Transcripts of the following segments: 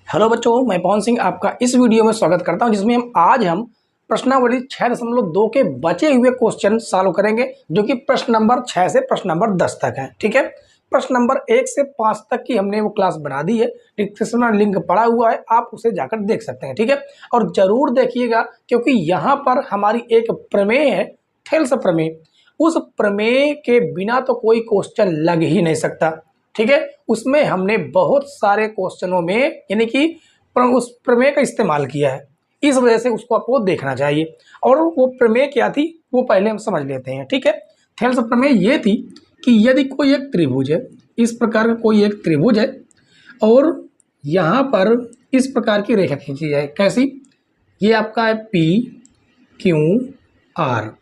Hello बच्चों, मैं पवन सिंह आपका इस वीडियो में स्वागत करता हूं, जिसमें आज हम प्रश्नावली 6.2 के बचे हुए क्वेश्चन सॉल्व करेंगे, जो कि प्रश्न नंबर 6 से प्रश्न नंबर 10 तक है। ठीक है, प्रश्न नंबर 1 से 5 तक की हमने वो क्लास बना दी है, डिस्क्रिप्शन में लिंक पड़ा हुआ है, आप उसे जाकर देख सकते हैं। ठीक है, और जरूर देखिएगा, क्योंकि यहाँ पर हमारी एक प्रमेय है, थेल्स प्रमेय। उस प्रमेय के बिना तो कोई क्वेश्चन लग ही नहीं सकता। ठीक है, उसमें हमने बहुत सारे क्वेश्चनों में यानी कि उस प्रमेय का इस्तेमाल किया है, इस वजह से उसको आपको देखना चाहिए। और वो प्रमेय क्या थी वो पहले हम समझ लेते हैं। ठीक है, थेल्स प्रमेय ये थी कि यदि कोई एक त्रिभुज है, इस प्रकार का कोई एक त्रिभुज है, और यहाँ पर इस प्रकार की रेखा खींची जाए। कैसी? ये आपका है पी क्यू आर।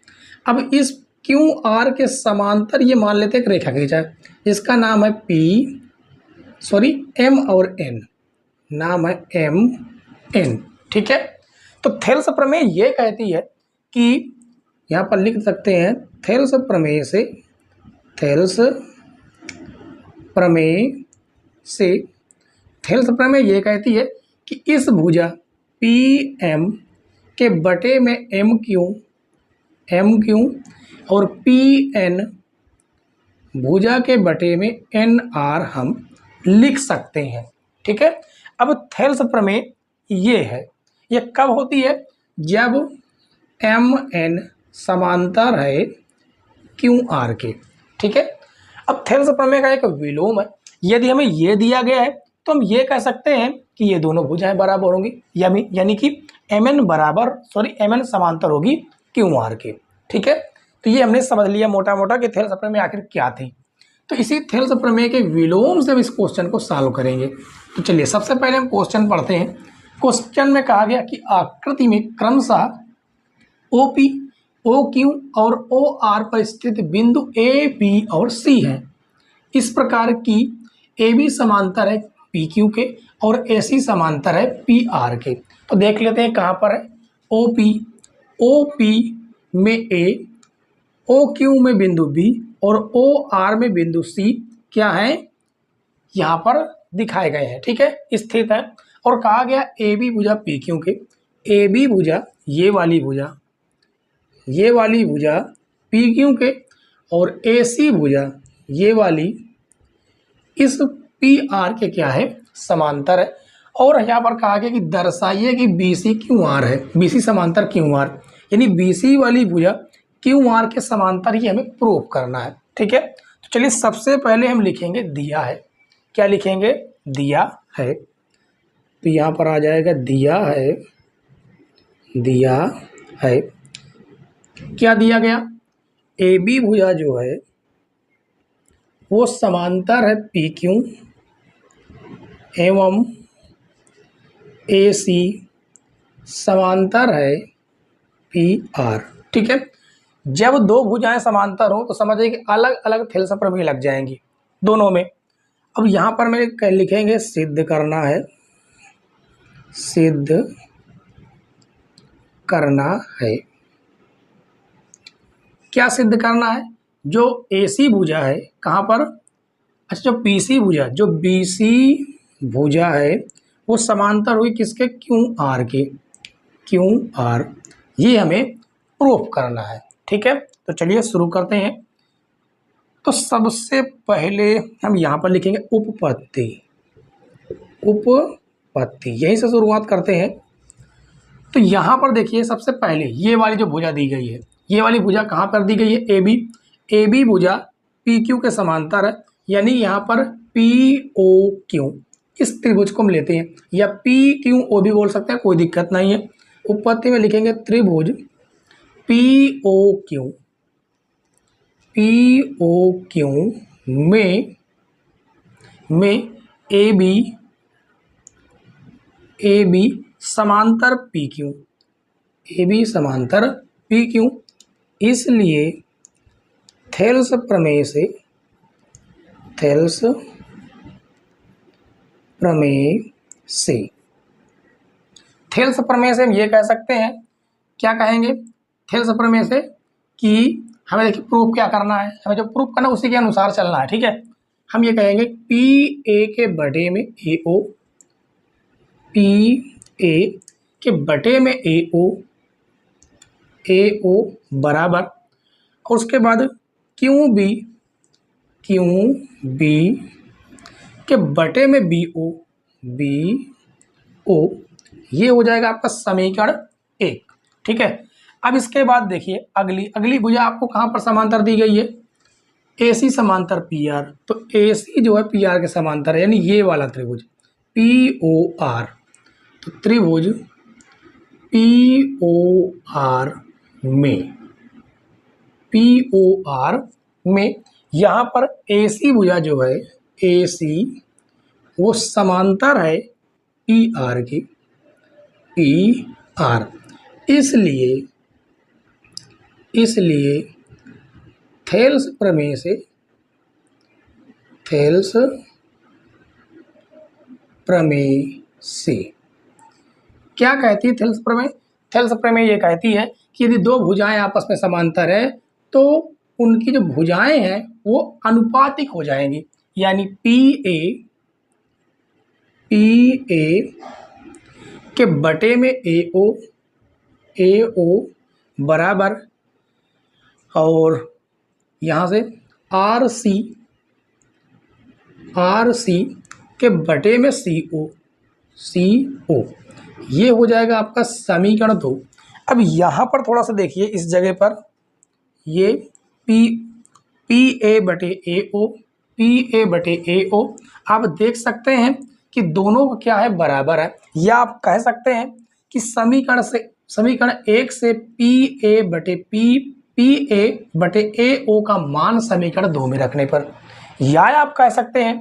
अब इस क्यू आर के समांतर ये मान लेते हैं एक रेखा खींचा है, इसका नाम है एम और एन, नाम है एम एन। ठीक है, तो थेल्स प्रमेय ये कहती है कि यहाँ पर लिख सकते हैं थेल्स प्रमेय से थेल्स प्रमेय ये कहती है कि इस भुजा पी एम के बटे में एम क्यू और पी एन भुजा के बटे में एन आर हम लिख सकते हैं। ठीक है, अब थेल्स प्रमेय ये है, ये कब होती है? जब एम एन समांतर है क्यू आर के। ठीक है, अब थेल्स प्रमेय का एक विलोम है। यदि हमें ये दिया गया है तो हम ये कह सकते हैं कि ये दोनों भुजाएं बराबर होंगी, यानी कि एम एन समांतर होगी क्यू आर के। ठीक है, तो ये हमने समझ लिया मोटा मोटा कि थेल्स प्रमेय आखिर क्या थी। तो इसी थेल्स प्रमेय के विलोम से हम इस क्वेश्चन को सॉल्व करेंगे। तो चलिए सबसे पहले हम क्वेश्चन पढ़ते हैं। क्वेश्चन में कहा गया कि आकृति में क्रमशः ओपी, ओ क्यू और ओ आर पर स्थित बिंदु ए बी और सी है। इस प्रकार की ए बी समांतर है पी क्यू के और ए सी समांतर है पी आर के। तो देख लेते हैं कहाँ पर है। ओ पी में ए, ओ क्यू में बिंदु बी और ओ आर में बिंदु सी क्या है, यहाँ पर दिखाए गए हैं। ठीक है, स्थित है। और कहा गया ए बी भुजा पी क्यू के, ए बी भुजा ये वाली भुजा पी क्यू के और ए सी भुजा ये वाली इस पी आर के क्या है, समांतर है। और यहाँ पर कहा गया कि दर्शाइए कि बी सी क्यू आर है, बी सी समांतर क्यू आर, यानी बी सी वाली भुजा क्यू आर के समांतर ही हमें प्रूव करना है। ठीक है, तो चलिए सबसे पहले हम लिखेंगे दिया है। क्या लिखेंगे? दिया है। तो यहाँ पर आ जाएगा दिया है। क्या दिया गया? ए बी भुजा जो है वो समांतर है पी क्यू एवं ए सी समांतर है पी आर। ठीक है, जब दो भुजाएं समांतर हो तो समझिए कि अलग अलग थेल्स प्रमेय लग जाएंगी दोनों में। अब यहाँ पर मेरे लिखेंगे सिद्ध करना है। क्या सिद्ध करना है? जो ए सी भुजा है कहाँ पर, अच्छा जो पी सी भुजा, जो बी सी भुजा है वो समांतर हुई किसके, क्यू आर के, क्यू आर, ये हमें प्रूफ करना है। ठीक है, तो चलिए शुरू करते हैं। तो सबसे पहले हम यहाँ पर लिखेंगे उपपत्ति, यहीं से शुरुआत करते हैं। तो यहाँ पर देखिए सबसे पहले ये वाली जो भुजा दी गई है, ये वाली भुजा कहाँ पर दी गई है, ए बी भुजा पी क्यू के समांतर है, यानी यहाँ पर पी ओ क्यू, इस त्रिभुज को हम लेते हैं, या पी क्यू ओ भी बोल सकते हैं, कोई दिक्कत नहीं है। उपपत्ति में लिखेंगे त्रिभुज पी ओ क्यू में ए बी समांतर पी क्यू, इसलिए थेल्स प्रमेय से हम ये कह सकते हैं, क्या कहेंगे थेल्स प्रमेय से, कि हमें देखिए प्रूफ क्या करना है, हमें जो प्रूफ करना है उसी के अनुसार चलना है। ठीक है, हम ये कहेंगे पी ए के बटे में ए ओ पी ए के बटे में ए ओ बराबर, और उसके बाद क्यू बी के बटे में बी ओ, ये हो जाएगा आपका समीकरण 1। ठीक है। अब इसके बाद देखिए अगली भुजा आपको कहाँ पर समांतर दी गई है, AC समांतर PR। तो AC जो है PR के समांतर है, यानी ये वाला त्रिभुज POR। तो त्रिभुज POR में यहाँ पर AC भुजा जो है, AC वो समांतर है PR की, PR। इसलिए थेल्स प्रमेय से क्या कहती है थेल्स प्रमेय? थेल्स प्रमेय ये कहती है कि यदि दो भुजाएं आपस में समांतर है तो उनकी जो भुजाएं हैं वो अनुपातिक हो जाएंगी, यानी PA के बटे में AO बराबर, और यहाँ से RC के बटे में CO, ये हो जाएगा आपका समीकरण 2। अब यहाँ पर थोड़ा सा देखिए, इस जगह पर ये PA बटे AO आप देख सकते हैं कि दोनों का क्या है, बराबर है। या आप कह सकते हैं कि समीकरण 1 से PA बटे AO का मान समीकरण 2 में रखने पर, या आप कह सकते हैं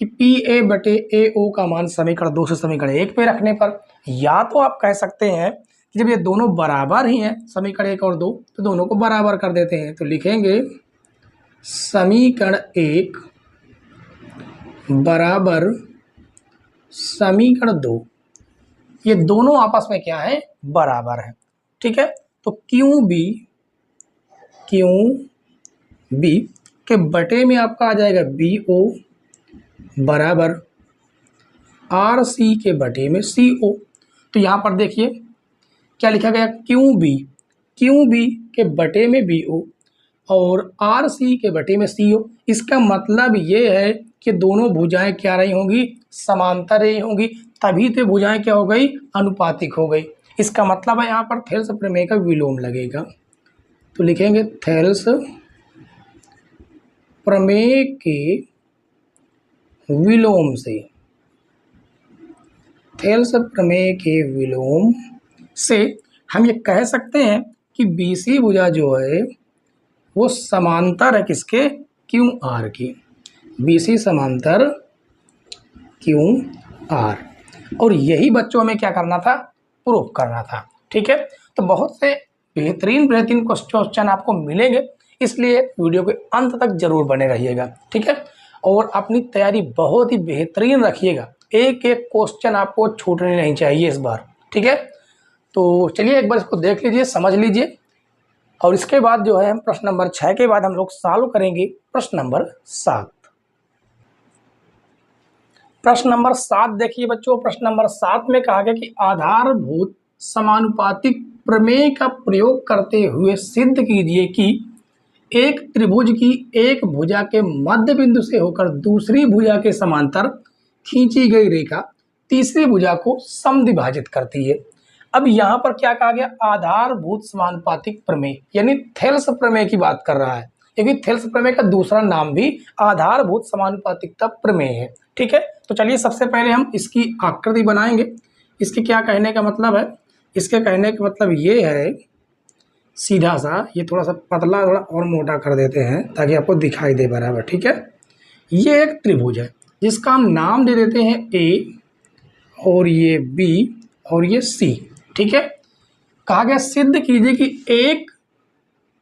कि PA बटे AO का मान समीकरण 2 से समीकरण 1 पे रखने पर, या तो आप कह सकते हैं कि जब ये दोनों बराबर ही हैं, समीकरण 1 और 2, तो दोनों को बराबर कर देते हैं। तो लिखेंगे समीकरण 1 बराबर समीकरण 2, ये दोनों आपस में क्या है, बराबर है। ठीक है। तो क्यू बी के बटे में आपका आ जाएगा BO बराबर RC के बटे में CO। तो यहाँ पर देखिए क्या लिखा गया, क्यू बी के बटे में BO और RC के बटे में CO। इसका मतलब ये है कि दोनों भुजाएं क्या रही होंगी, समांतर रही होंगी, तभी तो भुजाएं क्या हो गई, अनुपातिक हो गई। इसका मतलब है यहाँ पर थेल्स प्रमेय का विलोम लगेगा। तो लिखेंगे थेल्स प्रमेय के विलोम से, थेल्स प्रमेय के विलोम से हम ये कह सकते हैं कि BC भुजा जो है वो समांतर है किसके, QR की। BC समांतर QR, और यही बच्चों में क्या करना था, प्रूफ करना था। ठीक है। तो बहुत से बेहतरीन क्वेश्चन आपको मिलेंगे, इसलिए वीडियो के अंत तक जरूर बने रहिएगा। ठीक है। और अपनी तैयारी बहुत ही बेहतरीन रखिएगा, एक क्वेश्चन आपको छूटने नहीं चाहिए इस बार। ठीक है। तो चलिए एक बार इसको देख लीजिए, समझ लीजिए, और इसके बाद जो है हम प्रश्न नंबर 6 के बाद हम लोग सॉल्व करेंगे प्रश्न नंबर 7। प्रश्न नंबर 7 देखिए बच्चों, प्रश्न नंबर 7 में कहा गया कि आधारभूत समानुपातिक प्रमेय का प्रयोग करते हुए सिद्ध कीजिए कि एक त्रिभुज की एक भुजा के मध्य बिंदु से होकर दूसरी भुजा के समांतर खींची गई रेखा तीसरी भुजा को समद्विभाजित करती है। अब यहाँ पर क्या कहा गया, आधारभूत समानुपातिक प्रमेय, यानी थेल्स प्रमेय की बात कर रहा है, क्योंकि थेल्स प्रमेय का दूसरा नाम भी आधारभूत समानुपातिकता प्रमेय है। ठीक है। तो चलिए सबसे पहले हम इसकी आकृति बनाएंगे। इसके क्या कहने का मतलब है, इसके कहने का मतलब ये है, सीधा सा, ये थोड़ा सा पतला थोड़ा और मोटा कर देते हैं ताकि आपको दिखाई दे बराबर। ठीक है। ये एक त्रिभुज है जिसका हम नाम दे देते हैं A, और ये B, और ये C। ठीक है। कहा गया सिद्ध कीजिए कि एक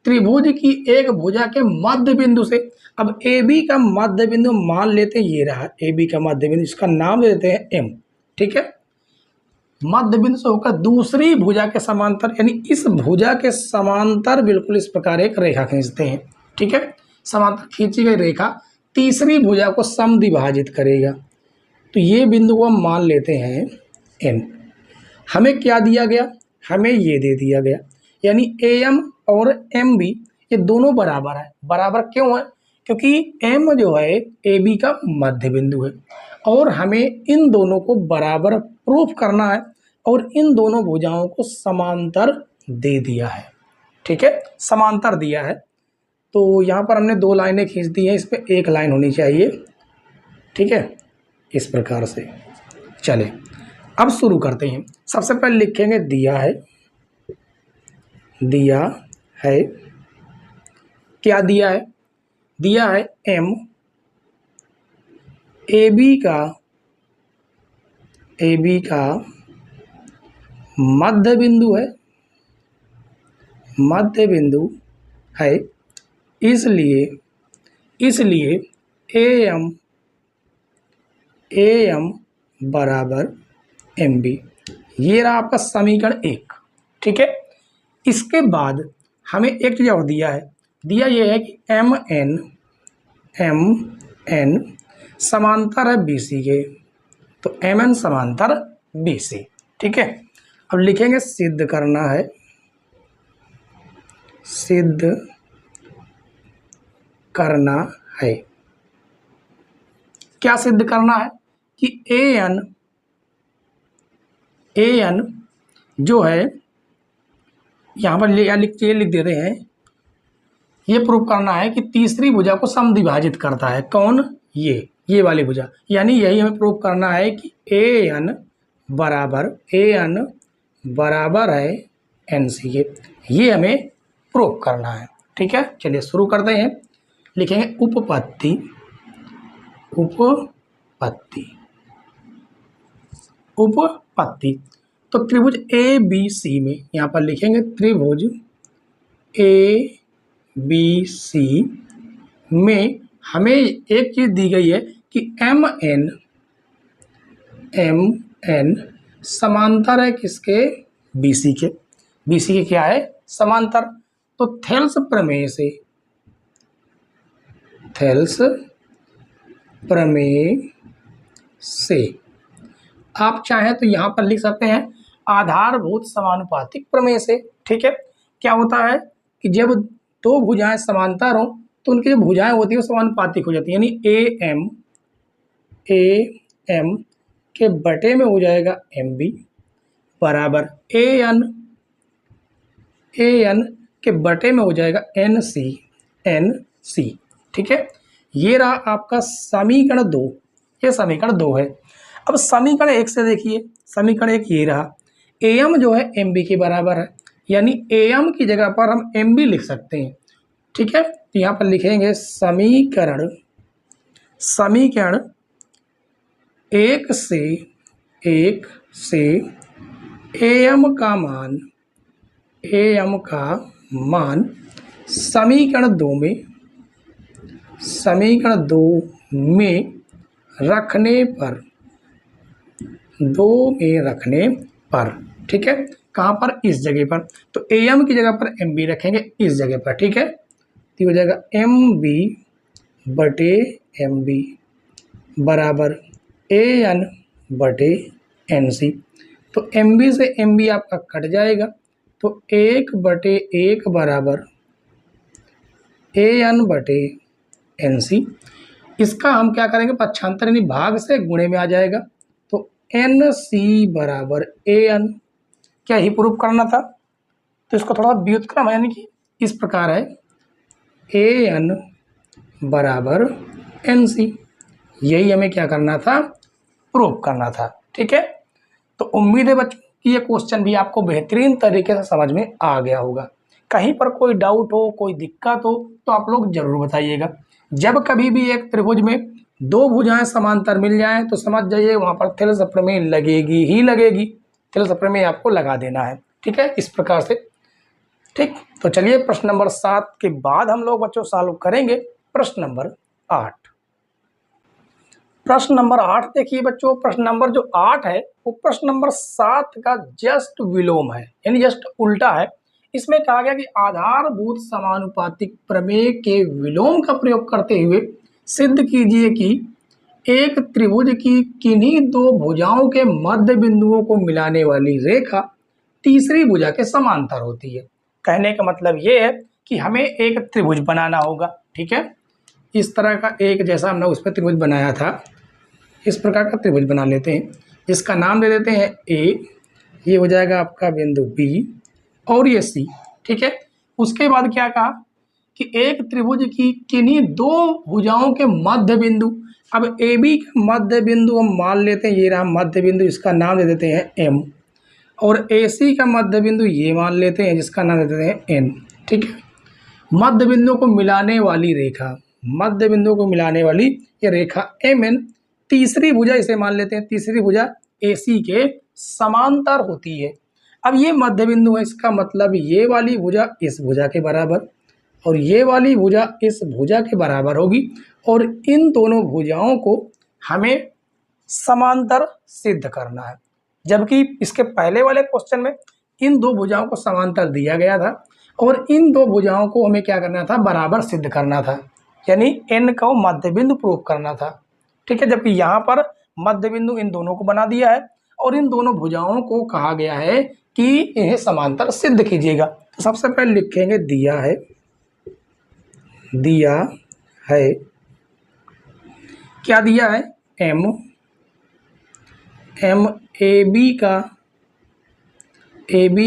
त्रिभुज की एक भुजा के मध्य बिंदु से, अब AB का मध्य बिंदु मान लेते हैं, ये रहा AB का मध्य बिंदु, इसका नाम दे देते हैं M। ठीक है। मध्य बिंदु से होकर दूसरी भुजा के समांतर, यानी इस भुजा के समांतर बिल्कुल इस प्रकार एक रेखा खींचते हैं। ठीक है। समांतर खींची गई रेखा तीसरी भुजा को समद्विभाजित करेगा। तो ये बिंदु को हम मान लेते हैं एन। हमें क्या दिया गया, हमें ये दे दिया गया, यानी AM और MB ये दोनों बराबर है। बराबर क्यों है, क्योंकि M जो है AB का मध्य बिंदु है और हमें इन दोनों को बराबर प्रूफ करना है और इन दोनों भुजाओं को समांतर दे दिया है। ठीक है, समांतर दिया है, तो यहाँ पर हमने 2 लाइनें खींच दी हैं, इस पर 1 लाइन होनी चाहिए। ठीक है, इस प्रकार से। चले अब शुरू करते हैं। सबसे पहले लिखेंगे दिया है, दिया है, क्या दिया है, दिया है M AB का मध्य बिंदु है, मध्य बिंदु है, इसलिए AM बराबर MB। ये रहा आपका समीकरण 1। ठीक है, इसके बाद हमें एक चीज़ और दिया है, दिया ये है कि MN समांतर है BC के, तो MN समांतर BC। ठीक है, अब लिखेंगे सिद्ध करना है, सिद्ध करना है। क्या सिद्ध करना है कि AN जो है, यहाँ पर ये लिख देते हैं, ये प्रूफ करना है कि तीसरी भुजा को समद्विभाजित करता है। कौन, ये वाली भुजा, यानी यही हमें प्रूफ करना है कि AN बराबर है NC के, ये हमें प्रूफ करना है। ठीक है, चलिए शुरू करते हैं। लिखेंगे उपपत्ति, उपपत्ति। तो त्रिभुज ABC में यहाँ पर लिखेंगे त्रिभुज ABC में हमें एक चीज दी गई है कि MN समांतर है किसके, BC के। BC के क्या है, समांतर। तो थेल्स प्रमेय से आप चाहें तो यहाँ पर लिख सकते हैं आधारभूत समानुपातिक प्रमेय से। ठीक है, क्या होता है कि जब 2 भुजाएं समांतर हों तो उनकी जो भुजाएं होती है वो समानुपातिक हो जाती है, यानी AM के बटे में हो जाएगा MB बराबर AN के बटे में हो जाएगा NC। ठीक है, ये रहा आपका समीकरण 2, ये समीकरण 2 है। अब समीकरण 1 से देखिए, समीकरण 1 ये रहा, AM जो है MB के बराबर है, यानी AM की जगह पर हम MB लिख सकते हैं। ठीक है, तो यहाँ पर लिखेंगे समीकरण 1 से AM का मान समीकरण 2 में रखने पर, ठीक है, कहाँ पर, इस जगह पर। तो AM की जगह पर MB रखेंगे इस जगह पर। ठीक है, तो हो जाएगा MB बटे MB बराबर AN बटे NC। तो MB से MB आपका कट जाएगा, तो 1/1 बराबर AN बटे NC। इसका हम क्या करेंगे, पक्षांतर यानी भाग से गुणे में आ जाएगा, तो NC बराबर AN। क्या ही प्रूफ करना था, तो इसको थोड़ा व्युत्क्रम है, यानी कि इस प्रकार है AN बराबर NC। यही हमें क्या करना था, प्रूफ करना था। ठीक है, तो उम्मीद है बच्चों कि ये क्वेश्चन भी आपको बेहतरीन तरीके से समझ में आ गया होगा। कहीं पर कोई डाउट हो, कोई दिक्कत हो तो आप लोग जरूर बताइएगा। जब कभी भी एक त्रिभुज में 2 भुजाएं समांतर मिल जाएं तो समझ जाइए वहां पर थेल्स प्रमेय लगेगी ही लगेगी, थेल्स प्रमेय आपको लगा देना है। ठीक है, इस प्रकार से। ठीक, तो चलिए प्रश्न नंबर 7 के बाद हम लोग बच्चों सॉल्व करेंगे प्रश्न नंबर 8। प्रश्न नंबर 8 देखिए बच्चों, प्रश्न नंबर जो 8 है वो प्रश्न नंबर 7 का जस्ट विलोम है, यानी जस्ट उल्टा है। इसमें कहा गया कि आधारभूत समानुपातिक प्रमेय के विलोम का प्रयोग करते हुए सिद्ध कीजिए कि एक त्रिभुज की किन्हीं दो भुजाओं के मध्य बिंदुओं को मिलाने वाली रेखा तीसरी भुजा के समांतर होती है। कहने का मतलब ये है कि हमें एक त्रिभुज बनाना होगा, ठीक है। इस तरह का एक, जैसा हमने उस पर त्रिभुज बनाया था, इस प्रकार का त्रिभुज बना लेते हैं। इसका नाम दे देते हैं ए, ये हो जाएगा आपका बिंदु बी और ये सी, ठीक है। उसके बाद क्या कहा कि एक त्रिभुज की किन्हीं दो भुजाओं के मध्य बिंदु, अब ए बी का मध्य बिंदु हम मान लेते हैं, ये रहा मध्य बिंदु, इसका नाम दे देते हैं एम, और ए सी का मध्य बिंदु ये मान लेते हैं, जिसका नाम दे देते हैं एन, ठीक है। मध्य बिंदु को मिलाने वाली रेखा, मध्य बिंदु को मिलाने वाली ये रेखा एम एन तीसरी भुजा इसे मान लेते हैं, तीसरी भुजा ए सी के समांतर होती है। अब ये मध्य बिंदु है, इसका मतलब ये वाली भुजा इस भुजा के बराबर और ये वाली भुजा इस भुजा के बराबर होगी, और इन दोनों भुजाओं को हमें समांतर सिद्ध करना है। जबकि इसके पहले वाले क्वेश्चन में इन दो भुजाओं को समांतर दिया गया था और इन दो भुजाओं को हमें क्या करना था, बराबर सिद्ध करना था, यानी एन को मध्य बिंदु प्रूव करना था, ठीक है। जबकि यहाँ पर मध्य बिंदु इन दोनों को बना दिया है और इन दोनों भुजाओं को कहा गया है कि इन्हें समांतर सिद्ध कीजिएगा। तो सबसे पहले लिखेंगे दिया है, दिया है, क्या दिया है, एम, एम ए बी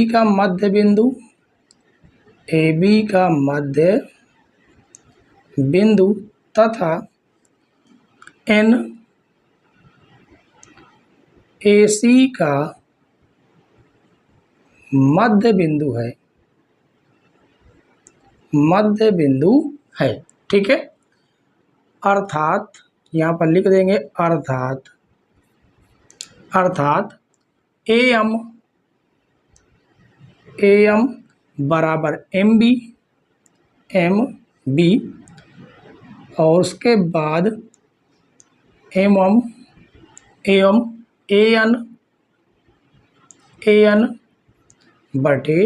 का मध्य बिंदु, ए बी का मध्य बिंदु तथा एन ए सी का मध्य बिंदु है, मध्य बिंदु है, ठीक है। अर्थात यहाँ पर लिख देंगे अर्थात एम बराबर एम बी और उसके बाद एम एन बटे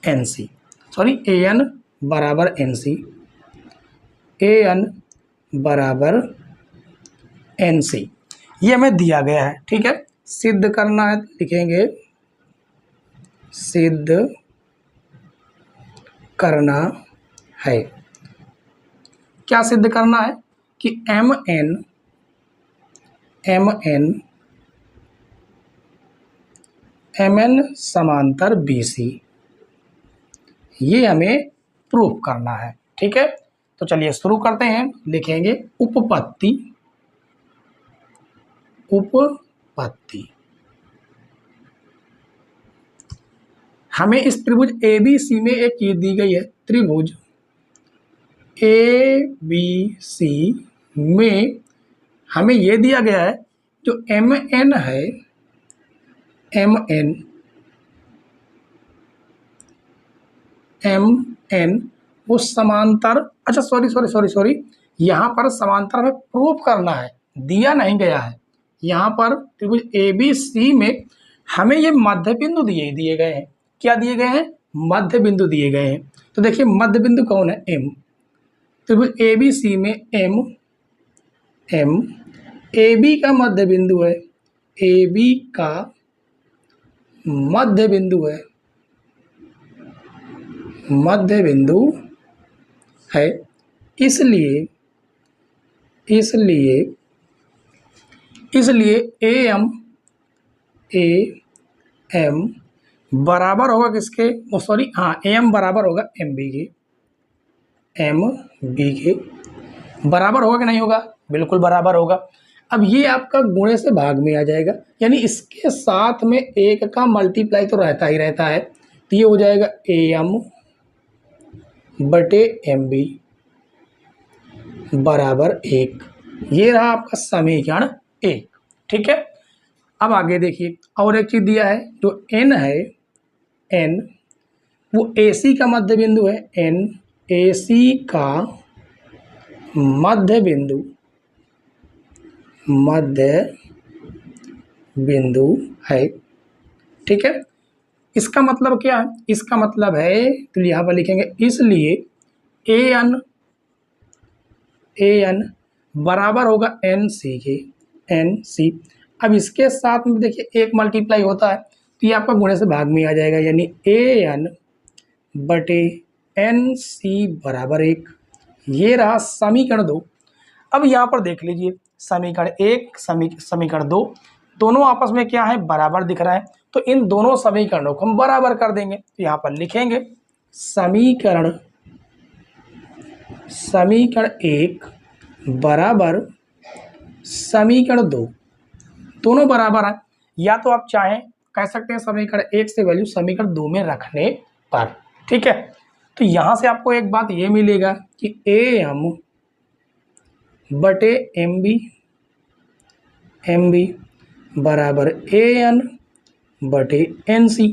एन सी, सॉरी एन बराबर एन सी, एन बराबर एन सी, ये हमें दिया गया है, ठीक है। सिद्ध करना है तो लिखेंगे सिद्ध करना है, क्या सिद्ध करना है कि एम एन समांतर बी सी, ये हमें प्रूफ करना है, ठीक है। तो चलिए शुरू करते हैं। लिखेंगे उपपत्ति, हमें इस त्रिभुज ए बी सी में एक चीज दी गई है, त्रिभुज ए बी सी में हमें ये दिया गया है जो एम एन है, एम एन वो समांतर, अच्छा सॉरी, यहाँ पर समांतर हमें प्रूफ करना है, दिया नहीं गया है। यहाँ पर त्रिभुज ए बी सी में हमें ये मध्य बिंदु दिए गए हैं, क्या दिए गए हैं, मध्य बिंदु दिए गए हैं। तो देखिए मध्य बिंदु कौन है, एम, त्रिभुज ए बी सी में एम ए बी का मध्य बिंदु है, ए बी का मध्य बिंदु है, मध्य बिंदु है, इसलिए ए एम बराबर होगा किसके, सॉरी हाँ, ए एम बराबर होगा एम बी के बराबर होगा कि नहीं होगा, बिल्कुल बराबर होगा। अब ये आपका गुणे से भाग में आ जाएगा, यानी इसके साथ में एक का मल्टीप्लाई तो रहता ही रहता है, तो ये हो जाएगा ए एम बटे एम बी बराबर 1, ये रहा आपका समीकरण 1, ठीक है। अब आगे देखिए और एक चीज दिया है, जो एन है, एन वो ए सी का मध्य बिंदु है, एन ए सी का मध्य बिंदु है, ठीक है। इसका मतलब क्या है, इसका मतलब है, तो यहाँ पर लिखेंगे इसलिए ए एन बराबर होगा एन सी के, एन सी। अब इसके साथ में देखिए एक मल्टीप्लाई होता है तो ये आपका गुणे से भाग में आ जाएगा, यानी ए एन बटे एन सी बराबर 1। ये रहा समीकरण 2। अब यहाँ पर देख लीजिए समीकरण 1 समीकरण 2 दोनों आपस में क्या है, बराबर दिख रहा है, तो इन दोनों समीकरणों को हम बराबर कर देंगे। तो यहाँ पर लिखेंगे समीकरण 1 बराबर समीकरण 2, दोनों बराबर है। या तो आप चाहें कह सकते हैं समीकरण 1 से वैल्यू समीकरण 2 में रखने पर, ठीक है। तो यहाँ से आपको एक बात ये मिलेगा कि ए एम बटे एम बी बराबर ए एन बटे एन सी।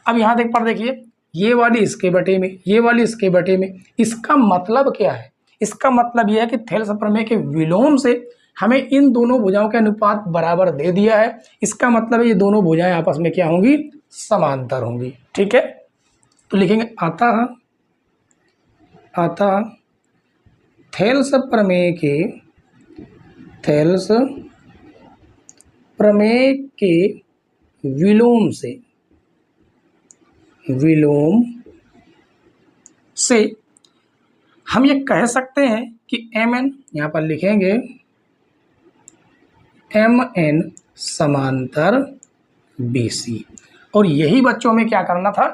अब यहाँ पर देखिए ये वाली इसके बटे में, ये वाली इसके बटे में, इसका मतलब क्या है? इसका मतलब यह है कि थेल्स प्रमेय के विलोम से हमें इन दोनों भुजाओं के अनुपात बराबर दे दिया है। इसका मतलब है ये दोनों भुजाएं आपस में क्या होंगी, समांतर होंगी, ठीक है। तो लिखेंगे अतः थेल्स प्रमेय के विलोम से हम ये कह सकते हैं कि एम एन, यहाँ पर लिखेंगे एम एन समांतर बी सी। और यही बच्चों में क्या करना था,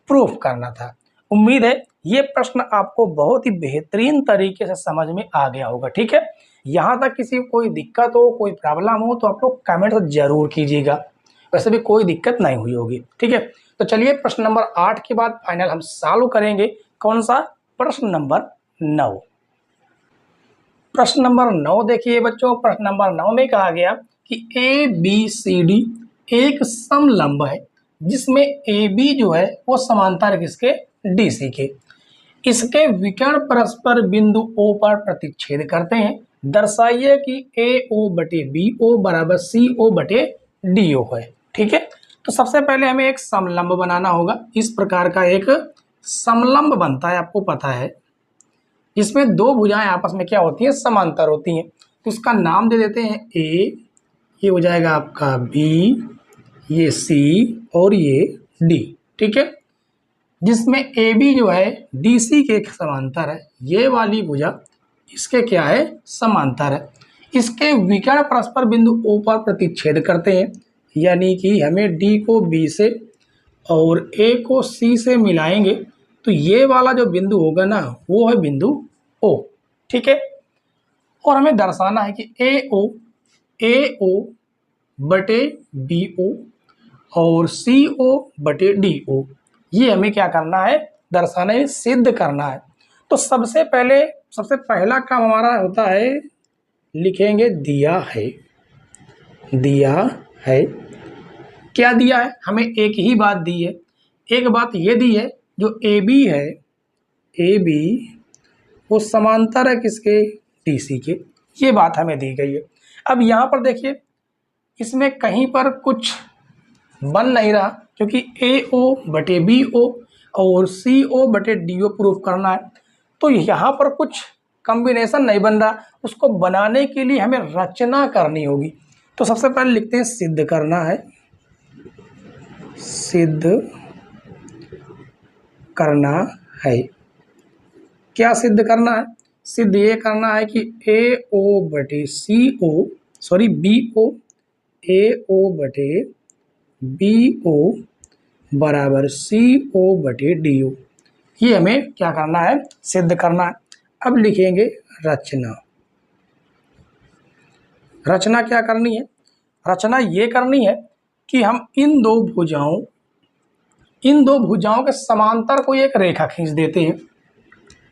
प्रूफ करना था। उम्मीद है ये प्रश्न आपको बहुत ही बेहतरीन तरीके से समझ में आ गया होगा, ठीक है। यहाँ तक किसी को कोई दिक्कत हो, कोई प्रॉब्लम हो तो आप लोग कमेंट जरूर कीजिएगा। वैसे भी कोई दिक्कत नहीं हुई होगी, ठीक है। तो चलिए प्रश्न नंबर 8 के बाद फाइनल हम सॉल्व करेंगे। कौन सा? प्रश्न नंबर 9। प्रश्न नंबर 9 देखिए बच्चों, प्रश्न नंबर 9 में कहा गया कि ए बी सी डी एक समलंब है जिसमें ए बी जो है वो समांतर है किसके, डी सी के। इसके विकर्ण परस्पर बिंदु ओ पर प्रतिच्छेद करते हैं। दर्शाइए कि ए ओ बटे बी ओ बराबर सी ओ बटे डी ओ है, ठीक है। तो सबसे पहले हमें एक समलंब बनाना होगा। इस प्रकार का एक समलंब बनता है, आपको पता है, जिसमें दो भुजाएं आपस में क्या होती हैं, समांतर होती हैं। तो उसका नाम दे देते हैं ए, ये हो जाएगा आपका बी, ये सी और ये डी, ठीक है। जिसमें ए बी जो है डी सी के समांतर है, ये वाली भुजा इसके क्या है, समांतर है। इसके विकर्ण परस्पर बिंदु ओ पर प्रतिच्छेद करते हैं, यानी कि हमें डी को बी से और ए को सी से मिलाएंगे तो ये वाला जो बिंदु होगा ना वो है बिंदु ओ, ठीक है। और हमें दर्शाना है कि ए ओ बटे बी ओ और सी ओ बटे डी ओ, ये हमें क्या करना है, दर्शाना है, सिद्ध करना है। तो सबसे पहला काम हमारा होता है, लिखेंगे दिया है। क्या दिया है? हमें एक ही बात दी है। एक बात ये दी है, जो ए बी है, ए बी वो समांतर है किसके, डी सी के, ये बात हमें दी गई है। अब यहाँ पर देखिए इसमें कहीं पर कुछ बन नहीं रहा, क्योंकि ए ओ बटे बी ओ और सी ओ बटे डी ओ प्रूफ करना है। तो यहाँ पर कुछ कॉम्बिनेशन नहीं बन रहा, उसको बनाने के लिए हमें रचना करनी होगी। तो सबसे पहले लिखते हैं सिद्ध करना है। क्या सिद्ध करना है? सिद्ध ये करना है कि ए ओ बटे बी ओ, ए ओ बटे बी ओ बराबर सी ओ बटे डी ओ, ये हमें क्या करना है, सिद्ध करना है। अब लिखेंगे रचना क्या करनी है? रचना ये करनी है कि हम इन दो भुजाओं के समांतर कोई एक रेखा खींच देते हैं,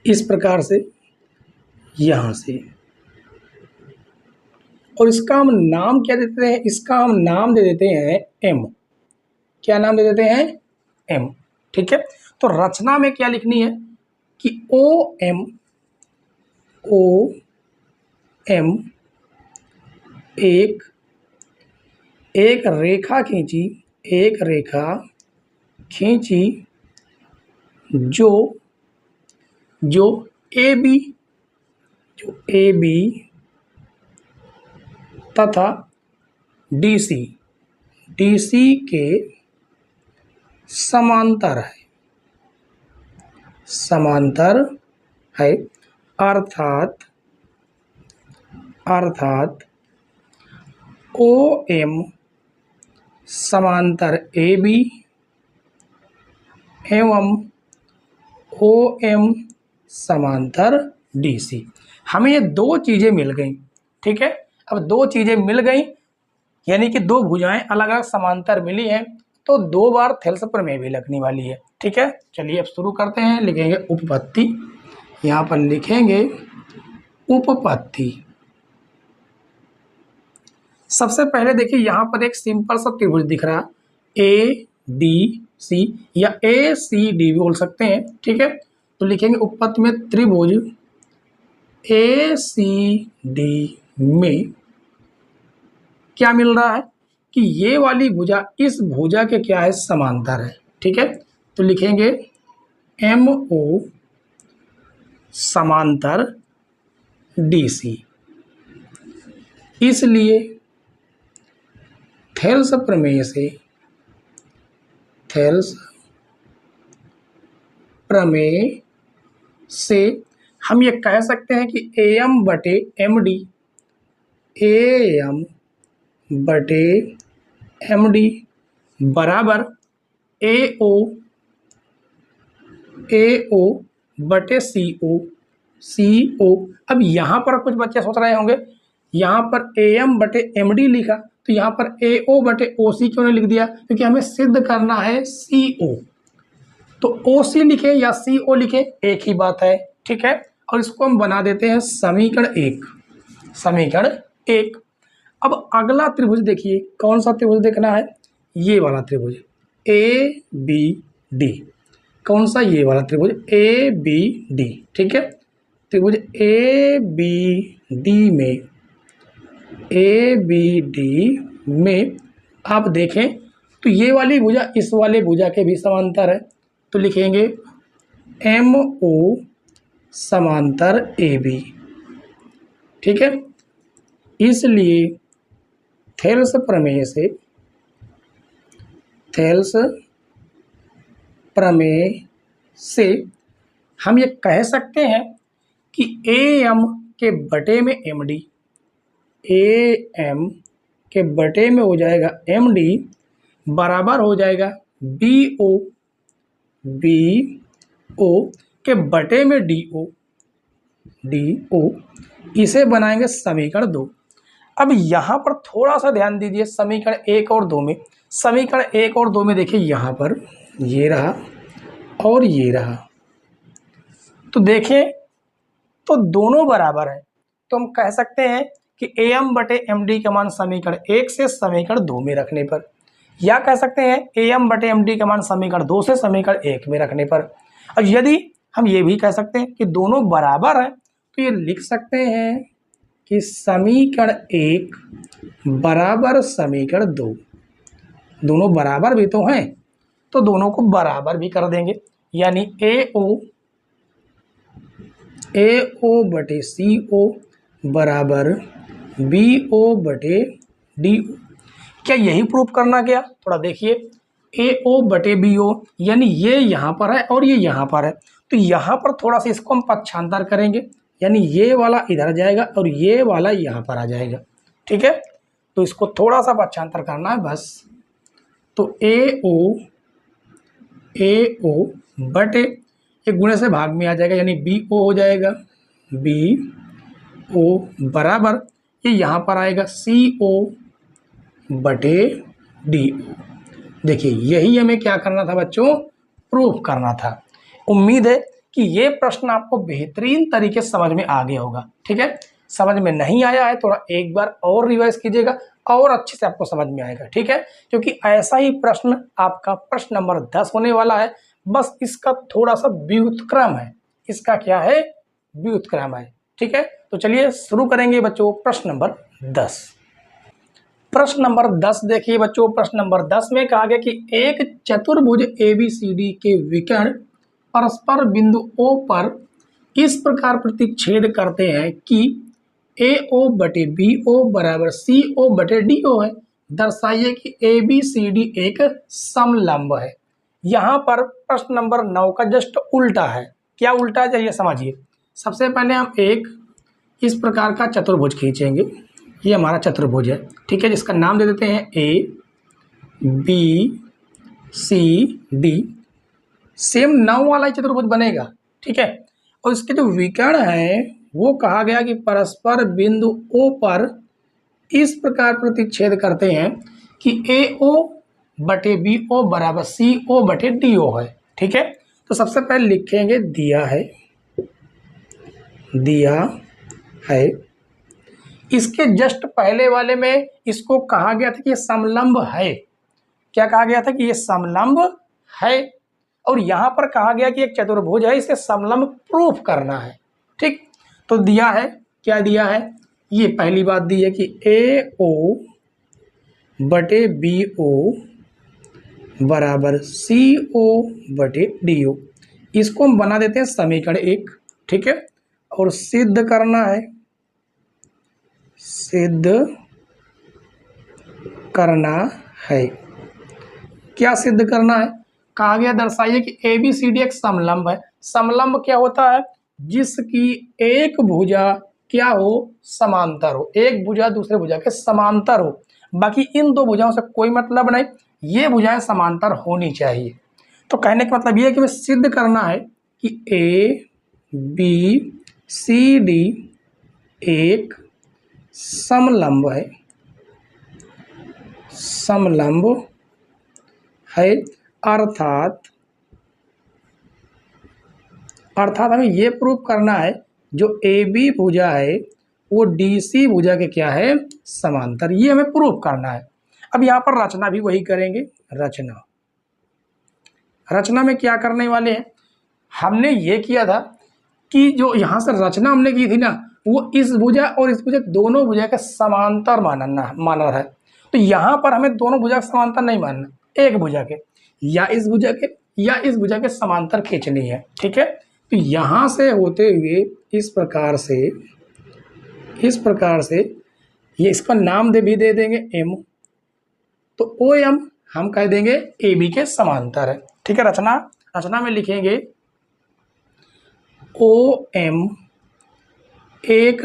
इस प्रकार से यहां से, और इसका हम नाम क्या देते हैं, इसका हम नाम दे देते हैं एम। क्या नाम दे देते हैं, एम, ठीक है। तो रचना में क्या लिखनी है कि ओ एम एक रेखा खींची जो ए बी तथा DC DC के समांतर है, समांतर है, अर्थात OM समांतर AB एवं OM समांतर DC। हमें ये दो चीज़ें मिल गई, ठीक है। अब दो चीज़ें मिल गई यानी कि दो भुजाएं अलग अलग समांतर मिली हैं, तो दो बार थेल्स प्रमेय भी लगने वाली है, ठीक है। चलिए अब शुरू करते हैं। लिखेंगे उपपत्ति, यहाँ पर लिखेंगे उपपत्ति। सबसे पहले देखिए यहाँ पर एक सिंपल सा त्रिभुज दिख रहा, ADC या ACD भी बोल सकते हैं, ठीक है। तो लिखेंगे उपपत्ति में त्रिभुज ACD में क्या मिल रहा है कि ये वाली भुजा इस भुजा के क्या है, समांतर है, ठीक है। तो लिखेंगे MO समांतर DC। इसलिए थेल्स प्रमेय से, थेल्स प्रमेय से हम ये कह सकते हैं कि AM बटे MD, AM बटे MD बराबर AO बटे CO। अब यहाँ पर कुछ बच्चे सोच रहे होंगे यहाँ पर AM बटे MD लिखा तो यहाँ पर AO बटे OC क्यों नहीं लिख दिया, क्योंकि हमें सिद्ध करना है CO। तो OC लिखे या CO लिखे एक ही बात है, ठीक है। और इसको हम बना देते हैं समीकरण 1, समीकरण 1। अब अगला त्रिभुज देखिए, कौन सा त्रिभुज देखना है, ये वाला त्रिभुज ABD। कौन सा, ये वाला त्रिभुज ABD, ठीक है। त्रिभुज ABD में आप देखें तो ये वाली भुजा इस वाले भुजा के भी समांतर है, तो लिखेंगे MO समांतर AB, ठीक है। इसलिए थेल्स प्रमेय से, थेल्स प्रमेय से हम ये कह सकते हैं कि AM के बटे में MD, AM के बटे में हो जाएगा MD बराबर हो जाएगा BO के बटे में DO। इसे बनाएंगे समीकरण 2। अब यहाँ पर थोड़ा सा ध्यान दीजिए समीकरण 1 और 2 में। समीकरण 1 और 2 में देखिए यहाँ पर ये रहा और ये रहा, तो देखें तो दोनों बराबर है, तो हम कह सकते हैं कि AM बटे MD का मान समीकरण 1 से समीकरण 2 में रखने पर, या कह सकते हैं AM बटे MD का मान समीकरण 2 से समीकरण 1 में रखने पर। अब यदि हम ये भी कह सकते हैं कि दोनों बराबर हैं तो ये लिख सकते हैं कि समीकरण 1 बराबर समीकरण 2। दोनों बराबर भी तो हैं तो दोनों को बराबर भी कर देंगे, यानी AO बटे CO बराबर BO बटे DO। क्या यही प्रूफ करना क्या, थोड़ा देखिए। AO बटे BO यानी ये यहाँ पर है और ये यहाँ पर है, तो यहाँ पर थोड़ा सा इसको हम पक्षांतर करेंगे, यानी ये वाला इधर जाएगा और ये वाला यहाँ पर आ जाएगा, ठीक है। तो इसको थोड़ा सा पक्षांतर करना है बस। तो AO बटे एक गुणे से भाग में आ जाएगा, यानी BO हो जाएगा, BO बराबर ये यहाँ पर आएगा CO बटे DO। देखिए यही हमें क्या करना था बच्चों, प्रूफ करना था। उम्मीद है कि ये प्रश्न आपको बेहतरीन तरीके से समझ में आ गया होगा, ठीक है। समझ में नहीं आया है थोड़ा एक बार और रिवाइज कीजिएगा और अच्छे से आपको समझ में आएगा, ठीक है। क्योंकि ऐसा ही प्रश्न आपका प्रश्न नंबर 10 होने वाला है, बस इसका थोड़ा सा व्युत्क्रम है, इसका क्या है, व्युत्क्रम है, ठीक है। तो चलिए शुरू करेंगे बच्चों प्रश्न नंबर 10। प्रश्न नंबर 10 देखिए बच्चों, प्रश्न नंबर 10 में कहा गया कि एक चतुर्भुज ABCD के विकर्ण परस्पर बिंदु O पर इस प्रकार प्रतिच्छेद करते हैं कि ए ओ बटे बी ओ बराबर सी ओ बटे डी ओ है। दर्शाइए कि ए बी सी डी एक समलंब है। यहाँ पर प्रश्न नंबर 9 का जस्ट उल्टा है। क्या उल्टा है चलिए समझिए। सबसे पहले हम एक इस प्रकार का चतुर्भुज खींचेंगे। ये हमारा चतुर्भुज है, ठीक है, जिसका नाम दे देते हैं A B C D. Same 9 वाला ही चतुर्भुज बनेगा, ठीक है। और इसके जो विकर्ण है वो कहा गया कि परस्पर बिंदु O पर इस प्रकार प्रतिच्छेद करते हैं कि AO बटे BO बराबर CO बटे DO है, ठीक है। तो सबसे पहले लिखेंगे दिया है। इसके जस्ट पहले वाले में इसको कहा गया था कि ये समलंब है। क्या कहा गया था कि ये समलंब है। और यहाँ पर कहा गया कि एक चतुर्भुज है, इसे समलंब प्रूफ करना है, ठीक। तो दिया है, क्या दिया है, ये पहली बात दी है कि AO बटे BO बराबर CO बटे DO। इसको हम बना देते हैं समीकरण 1, ठीक है। और सिद्ध करना है, क्या सिद्ध करना है, कहा गया दर्शाइए कि ABCD एक समलंब है। समलंब क्या होता है, जिसकी एक भुजा क्या हो, समांतर हो। एक भुजा दूसरे भुजा के समांतर हो, बाकी इन दो भुजाओं से कोई मतलब नहीं, ये भुजाएं समांतर होनी चाहिए। तो कहने का मतलब ये है कि हमें सिद्ध करना है कि ABCD एक समलंब है, अर्थात हमें ये प्रूव करना है जो AB भुजा है वो DC भुजा के क्या है, समांतर। ये हमें प्रूव करना है। अब यहाँ पर रचना भी वही करेंगे। रचना में क्या करने वाले हैं, हमने ये किया था कि जो यहाँ से रचना हमने की थी ना, वो इस भुजा और इस भुजा दोनों भुजा के समांतर मानना है। तो यहाँ पर हमें दोनों भुजा के समांतर नहीं मानना, एक भुजा के या इस भुजा के या इस भुजा के समांतर खींचनी है, ठीक है। तो यहाँ से होते हुए इस प्रकार से ये इसका नाम भी दे देंगे M। तो OM हम कह देंगे AB के समांतर है, ठीक है। रचना में लिखेंगे OM एक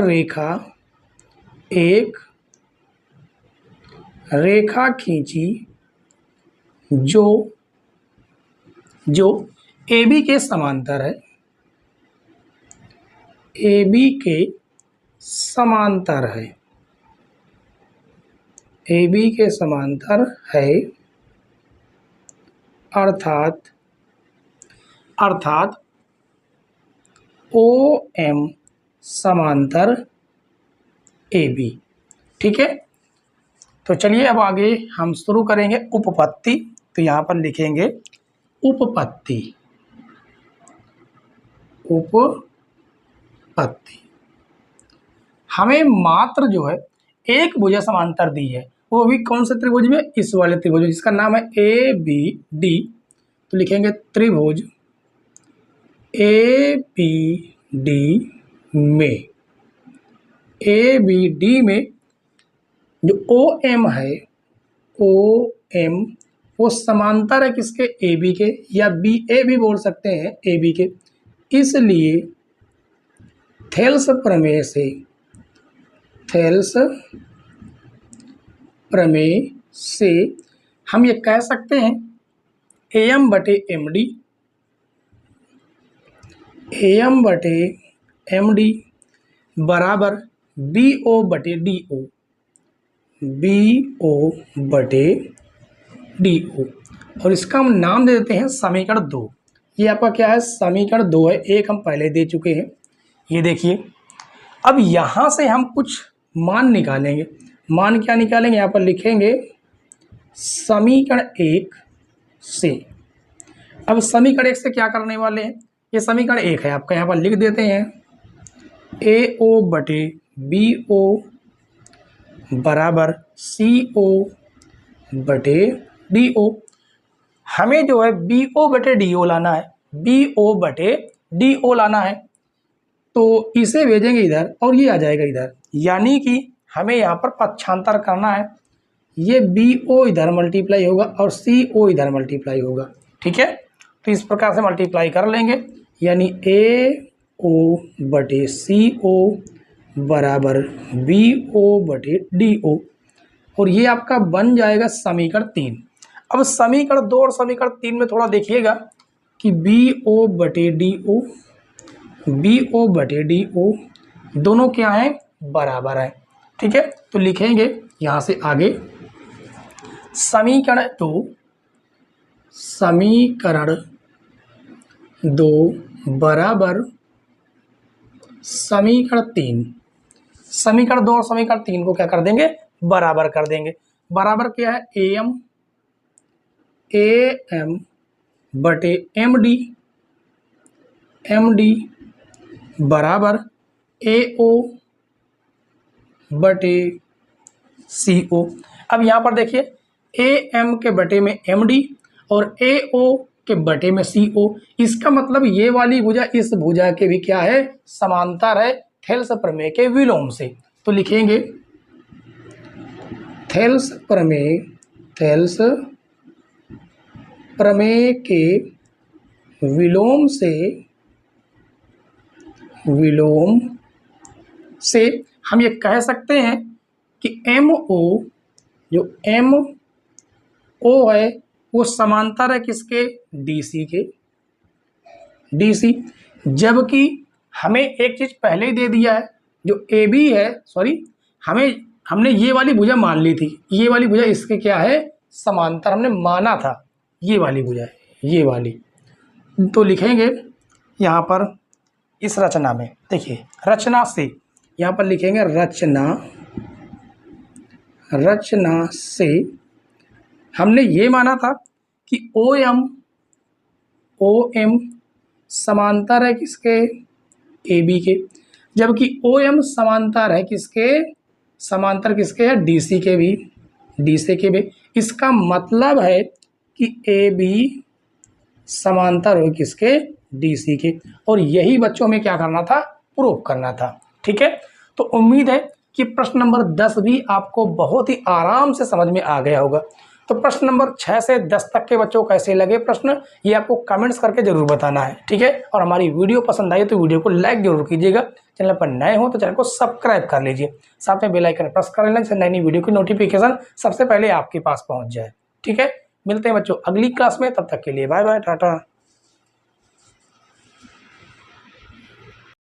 रेखा खींची जो AB के समांतर है, AB के समांतर है, अर्थात OM समांतर AB, ठीक है। तो चलिए अब आगे हम शुरू करेंगे उपपत्ति। तो यहाँ पर लिखेंगे उपपत्ति। हमें मात्र जो है एक भुजा समांतर दी है, वो भी कौन से त्रिभुज में, इस वाले त्रिभुज जिसका नाम है ABD। तो लिखेंगे त्रिभुज ABD में जो OM है, OM वो समांतर है किसके, AB के, या BA भी बोल सकते हैं AB के। इसलिए थेल्स प्रमेय से हम ये कह सकते हैं AM बटे MD बराबर BO बटे DO। और इसका हम नाम दे देते हैं समीकरण 2। ये आपका क्या है, समीकरण 2 है। एक हम पहले दे चुके हैं, ये देखिए। अब यहाँ से हम कुछ मान निकालेंगे। मान क्या निकालेंगे, यहाँ पर लिखेंगे समीकरण 1 से। अब समीकरण 1 से क्या करने वाले हैं, ये समीकरण 1 है आपका, यहाँ पर लिख देते हैं AO बटे BO बराबर CO बटे DO। हमें जो है BO बटे DO लाना है, BO बटे DO लाना है। तो इसे भेजेंगे इधर और ये आ जाएगा इधर, यानी कि हमें यहाँ पर पक्षांतर करना है। ये BO इधर मल्टीप्लाई होगा और CO इधर मल्टीप्लाई होगा, ठीक है। तो इस प्रकार से मल्टीप्लाई कर लेंगे, यानी AO बटे CO बराबर BO बटे DO, और ये आपका बन जाएगा समीकरण 3। अब समीकरण 2 और समीकरण 3 में थोड़ा देखिएगा कि BO बटे DO दोनों क्या हैं, बराबर है, ठीक है। तो लिखेंगे यहाँ से आगे समीकरण 2 बराबर समीकरण 3। समीकरण 2 और समीकरण 3 को क्या कर देंगे, बराबर कर देंगे। बराबर क्या है, AM बटे MD बराबर AO बटे CO। अब यहाँ पर देखिए AM के बटे में MD और AO के बटे में CO, इसका मतलब ये वाली भुजा इस भुजा के भी क्या है, समांतर है थेल्स प्रमेय के विलोम से। तो लिखेंगे थेल्स प्रमेय के विलोम से हम ये कह सकते हैं कि MO जो MO है वो समांतर है किसके, DC। जबकि हमें एक चीज पहले ही दे दिया है, जो AB है, सॉरी हमने ये वाली भुजा मान ली थी, ये वाली भुजा इसके क्या है, समांतर हमने माना था, ये वाली भुजा है, ये वाली। तो लिखेंगे यहाँ पर इस रचना में, देखिए रचना से यहाँ पर लिखेंगे रचना से हमने ये माना था कि OM समांतर है किसके, AB के, जबकि OM समांतर है किसके, है DC के भी। इसका मतलब है कि AB समांतर हो किसके, DC के, और यही बच्चों में क्या करना था, प्रूव करना था, ठीक है। तो उम्मीद है कि प्रश्न नंबर 10 भी आपको बहुत ही आराम से समझ में आ गया होगा। तो प्रश्न नंबर 6 से 10 तक के बच्चों को कैसे लगे प्रश्न, ये आपको कमेंट्स करके जरूर बताना है, ठीक है। और हमारी वीडियो पसंद आई तो वीडियो को लाइक जरूर कीजिएगा, चैनल पर नए हो तो चैनल को सब्सक्राइब कर लीजिए, साथ में बेल आइकन प्रेस कर लेना जिससे नई वीडियो की नोटिफिकेशन सबसे पहले आपके पास पहुंच जाए, ठीक है। मिलते हैं बच्चों अगली क्लास में, तब तक के लिए बाय बाय, टाटा।